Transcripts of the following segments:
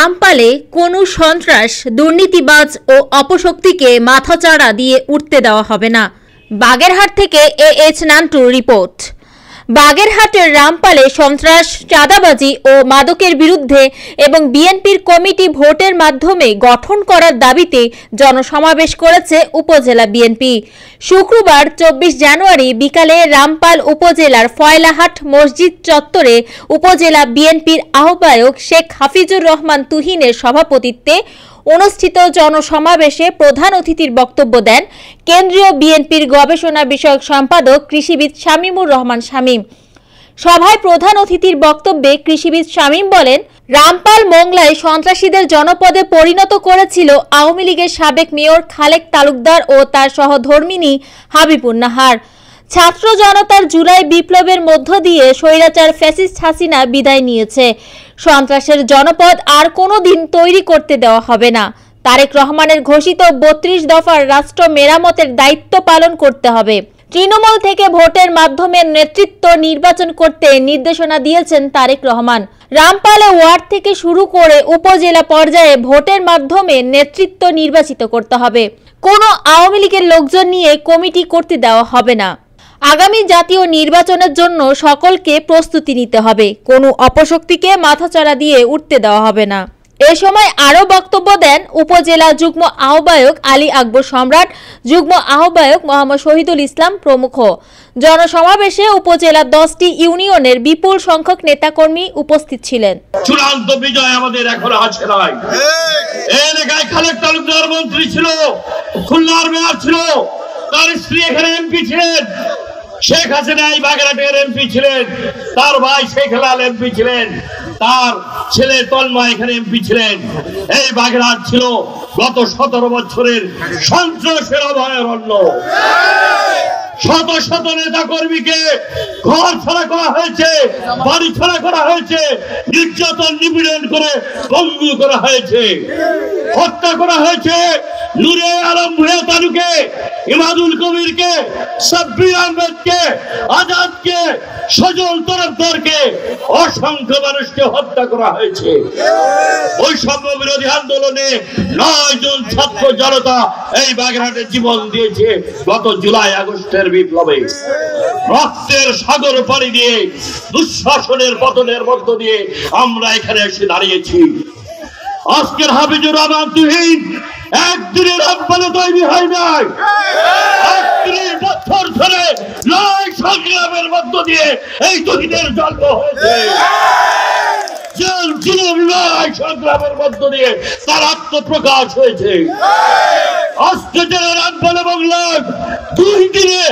রামপালে কোনো সন্ত্রাস, দুর্নীতিবাজ ও অপশক্তিকে মাথাচাড়া দিয়ে উঠতে দেওয়া হবে না। বাগেরহাট থেকে এএইচ নান্টুর রিপোর্ট। বাগেরহাটের রামপালে সন্ত্রাস, চাঁদাবাজি ও মাদকের বিরুদ্ধে এবং বিএনপির কমিটি ভোটের মাধ্যমে গঠন করার দাবিতে জনসমাবেশ করেছে উপজেলা বিএনপি। শুক্রবার 24 জানুয়ারি বিকালে রামপাল উপজেলার ফয়লাহাট মসজিদ চত্বরে উপজেলা বিএনপির আহ্বায়ক শেখ হাফিজুর রহমান তুহিনের সভাপতিত্বে অনুষ্ঠিত জনসমাবেশে প্রধান অতিথির বক্তব্য দেন কেন্দ্রীয় বিএনপির গবেষণা বিষয়ক সম্পাদক কৃষিবিদ শামীমুর রহমান শামীম। সভায় প্রধান অতিথির বক্তব্যে কৃষিবিদ শামীম বলেন, রামপাল মোংলায় সন্ত্রাসীদের জনপদে পরিণত করেছিল আওয়ামী লীগের সাবেক মেয়র খালেক তালুকদার ও তার সহধর্মিণী হাবিবুন নাহার। ছাত্র জনতার জুলাই বিপ্লবের মধ্য দিয়ে স্বৈরাচার ফ্যাসিস্ট হাসিনা বিদায় নিয়েছে। সন্ত্রাসের জনপদ আর কোনোদিন তৈরি করতে দেওয়া হবে না। তারেক রহমানের ঘোষিত 32 দফার রাষ্ট্র মেরামতের দায়িত্ব পালন করতে হবে। তৃণমূল থেকে ভোটের মাধ্যমে নেতৃত্ব নির্বাচন করতে নির্দেশনা দিয়েছেন তারেক রহমান। রামপালে ওয়ার্ড থেকে শুরু করে উপজেলা পর্যায়ে ভোটের মাধ্যমে নেতৃত্ব নির্বাচিত করতে হবে। কোনো আওয়ামী লীগের লোকজন নিয়ে কমিটি করতে দেওয়া হবে না। আগামী জাতীয় নির্বাচনের জন্য সকলকে প্রস্তুতি নিতে হবে। কোনো অপশক্তিকে মাথাচাড়া দিয়ে উঠতে দেওয়া হবে না। এ সময় আরও বক্তব্য দেন উপজেলা যুগ্ম আহ্বায়ক আলী আকবর সম্রাট, যুগ্ম আহ্বায়ক মোহাম্মদ শহীদুল ইসলাম প্রমুখ। জনসমাবেশে উপজেলা 10টি ইউনিয়নের বিপুল সংখ্যক নেতাকর্মী উপস্থিত ছিলেন। চূড়ান্ত বিজয় আমাদের এখনো আছে নাই। এই এলাকায় খালেক তালুকদার মন্ত্রী ছিল, খুলনার মেয়র ছিল, তার স্ত্রী এখানে এমপি ছিলেন, শেখ হাসিনা এই বাগেরহাটের এমপি ছিলেন, তার ভাই শেখ হেলাল এমপি ছিলেন, তার ছেলে তন্ময় এখানে এমপি ছিলেন। এই বাগেরহাট ছিল গত 17 বছরের সন্ত্রাসের অভয়ারণ্য। শত শত নেতা কর্মীকে ঘর ছাড়া করা হয়েছে, বাড়ি ছাড়া করা হয়েছে, নির্যাতন নিপীড়ন করে পঙ্গু করা হয়েছে, হত্যা করা হয়েছে নূরে আলম ভূঁইয়া তালুকে, ইমাদুল কবিরকে, সাব্বির আহমেদকে, আজাদকে, সজল তরফদারকে, অসংখ্য মানুষকে হত্যা করা হয়েছে। বৈষম্য বিরোধী আন্দোলনে 9 জন ছাত্র জনতা এই বাগেরহাটে জীবন দিয়েছে গত জুলাই আগস্টের বিপ্লবে। রক্তের সাগর পাড়ি দিয়ে, দুঃশাসনের পতনের মধ্য দিয়ে আমরা এখানে এসে দাঁড়িয়েছি। আজকের হাফিজুর রহমান তুহিন একদিনের রামপালে তৈরি হয় নাই। 31 বছর ধরে লড়াই সংগ্রামের মধ্য দিয়ে এই তুহিনের জন্ম হয়েছে। লড়াই সংগ্রামের মধ্য দিয়ে তার আত্মপ্রকাশ হয়েছে। আজকে যারা রামপালে বাংলার 2 দিনে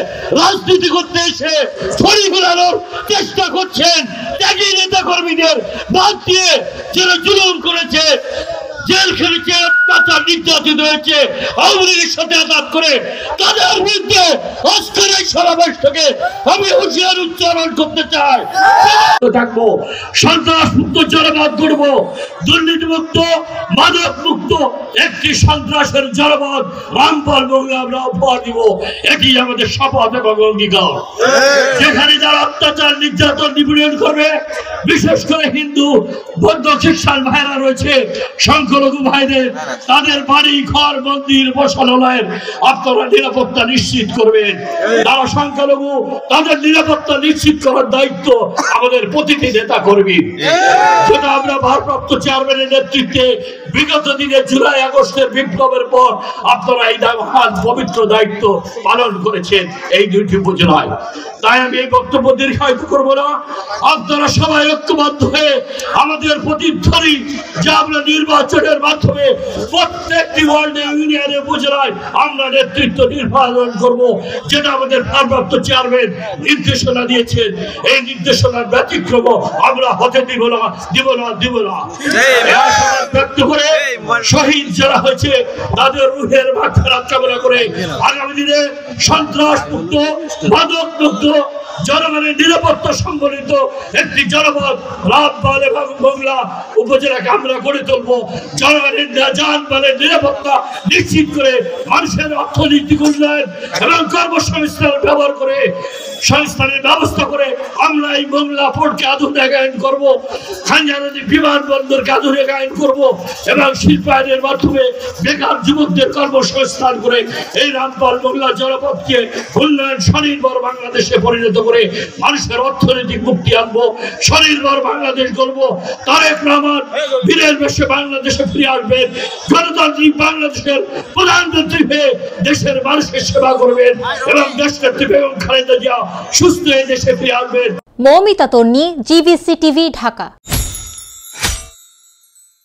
রাজনীতি করতে এসে ছড়ি ঘোরানোর চেষ্টা করছেন, ত্যাগী নেতা কর্মীদের বাদ দিয়ে যারা জুলুম করেছে, জেল খেলেছে, অত্যাচার নির্যাতিত হয়েছে, আওয়ামী লীগের সাথে আঘাত করে, তাদের বিরুদ্ধে আজকের এই সমাবেশ থেকে আমি হুঁশিয়ার উচ্চারণ করতে চাই। থাকবো, সন্ত্রাস মুক্ত জনপদ গড়ব, দুর্নীতি মুক্ত, মাদক মুক্ত একটি সন্ত্রাসের জনপদ রামপাল বাংলা আমরা উপহার দিব। এটি আমাদের শপথ এবং অঙ্গীকার। যেখানে যারা অত্যাচার নির্যাতন নিপীড়ন করবে, বিশেষ করে হিন্দু, বৌদ্ধ, খ্রিস্টান ভাইরা রয়েছে, সংখ্যালঘু ভাইদের তাদের বাড়ি ঘর, মন্দির, বসালয়ের আপনারা নিরাপত্তা নিশ্চিত করবেন। যারা সংখ্যালঘু তাদের নিরাপত্তা নিশ্চিত করার দায়িত্ব আমাদের প্রতিটি নেতা কর্মী। যেটা আমরা ভারপ্রাপ্ত চেয়ারম্যানের নেতৃত্বে বিগত দিনে জুলাই আগস্টের বিপ্লবের পর আপনারা এই মহান পবিত্র দায়িত্ব পালন করেছেন এই 2টি উপজেলায়। তাই আমি এই বক্তব্য দীর্ঘায়িত করবো না। আপনারা সবাই ঐক্যবদ্ধ হয়ে আমাদের প্রতিধ্বনি যে আমরা নির্বাচনের মাধ্যমে প্রত্যেকটি ওয়ার্ডে, ইউনিয়নে, উপজেলায় আমরা নেতৃত্ব নির্বাচন করব, যেটা আমাদের ভারপ্রাপ্ত চেয়ারম্যান নির্দেশনা দিয়েছেন। এই নির্দেশনার ব্যতিক্রম আমরা হতে দিব না। ব্যক্ত করে শহীদ যারা হয়েছে তাদের রুহের মাগফিরাত কামনা করে আগামী দিনে সন্ত্রাস মুক্ত, মাদক মুক্ত, জনগণের নিরাপত্তা সম্বলিত একটি জনপদ রামপাল এবং বাংলা উপজেলাকে আমরা গড়ে তুলব। জনগণের যানবাহনের নিরাপত্তা নিশ্চিত করে মানুষের অর্থনৈতিক উন্নয়ন এবং কর্মসংস্থান ব্যবহার করে সংস্থানের ব্যবস্থা করে আমরা এই মোংলা পোর্টকে আধুনিকায়ন করবো, খানজার নদী বিমানবন্দরকে আধুনিকায়ন করবো এবং শিল্পায়নের মাধ্যমে বেকার যুবকদের কর্মসংস্থান করে এই রামপাল মোংলা জনপদকে উন্নয়ন স্বনির্ভর বাংলাদেশে পরিণত করে মানুষের অর্থনৈতিক মুক্তি আনবো, স্বনির্ভর বাংলাদেশ গড়বো। তারেক রহমান বীরের বেশে বাংলাদেশে ফিরে আসবেন, গণতান্ত্রিক বাংলাদেশের প্রধানমন্ত্রী হয়ে দেশের মানুষের সেবা করবেন এবং দেশনেত্রী বেগম খালেদা জিয়া সুস্থ হয়ে দেশে ফিরে আসবেন। মৌমিতা তন্নি, GVC টিভি, ঢাকা।